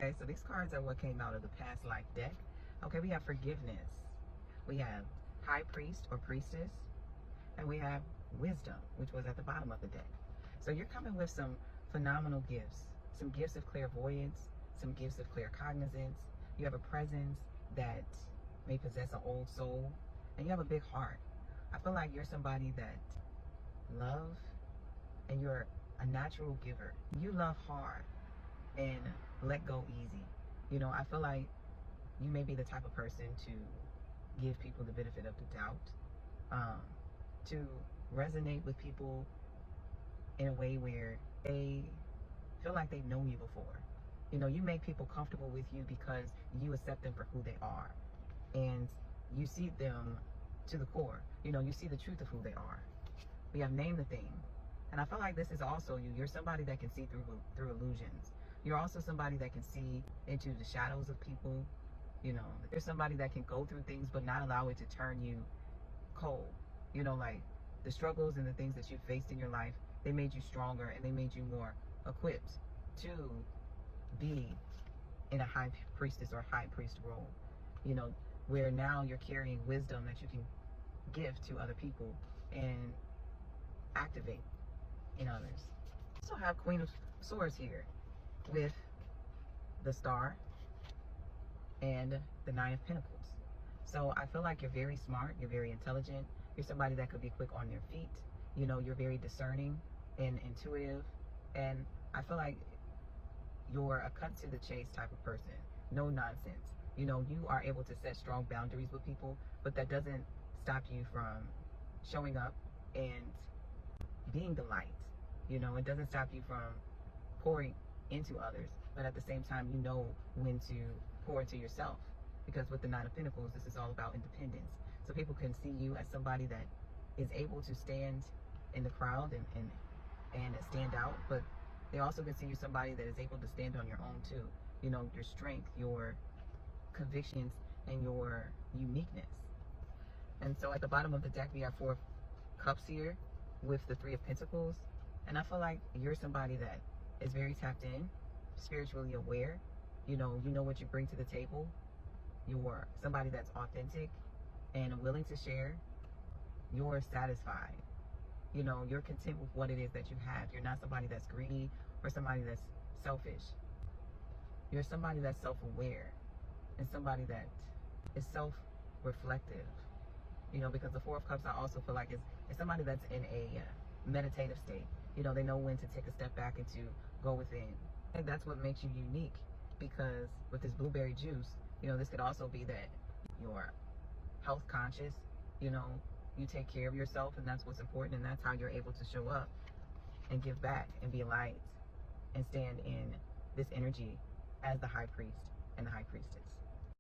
Okay, so these cards are what came out of the past life deck. Okay, we have forgiveness. We have high priest or priestess. And we have wisdom, which was at the bottom of the deck. So you're coming with some phenomenal gifts. Some gifts of clairvoyance, some gifts of claircognizance. You have a presence that may possess an old soul. And you have a big heart. I feel like you're somebody that love, and you're a natural giver. You love hard and let go easy. You know, I feel like you may be the type of person to give people the benefit of the doubt, to resonate with people in a way where they feel like they've known you before. You know, you make people comfortable with you because you accept them for who they are, and you see them to the core. You know, you see the truth of who they are. We have named the thing. And I feel like this is also you. You're somebody that can see through illusions. You're also somebody that can see into the shadows of people. You know, there's somebody that can go through things but not allow it to turn you cold. You know, like the struggles and the things that you faced in your life, they made you stronger and they made you more equipped to be in a high priestess or high priest role. You know, where now you're carrying wisdom that you can give to other people and activate in others. Also have Queen of Swords here with the Star and the Nine of Pentacles. So I feel like you're very smart, you're very intelligent, you're somebody that could be quick on their feet. You know, you're very discerning and intuitive, and I feel like you're a cut to the chase type of person. No nonsense. You know, you are able to set strong boundaries with people, but that doesn't stop you from showing up and being the light. You know, it doesn't stop you from pouring into others, but at the same time, you know when to pour into yourself. Because with the Nine of Pentacles, this is all about independence. So people can see you as somebody that is able to stand in the crowd and stand out, but they also can see you somebody that is able to stand on your own too. You know, your strength, your convictions, and your uniqueness. And so at the bottom of the deck, we have Four of Cups here with the Three of Pentacles. And I feel like you're somebody that is very tapped in, spiritually aware. You know what you bring to the table. You're somebody that's authentic and willing to share. You're satisfied. You know, you're content with what it is that you have. You're not somebody that's greedy or somebody that's selfish. You're somebody that's self-aware and somebody that is self-reflective. You know, because the Four of Cups, I also feel like is somebody that's in a meditative state. You know, they know when to take a step back and to go within. I think that's what makes you unique, because with this blueberry juice, you know, this could also be that you're health conscious. You know, you take care of yourself, and that's what's important, and that's how you're able to show up and give back and be a light and stand in this energy as the high priest and the high priestess.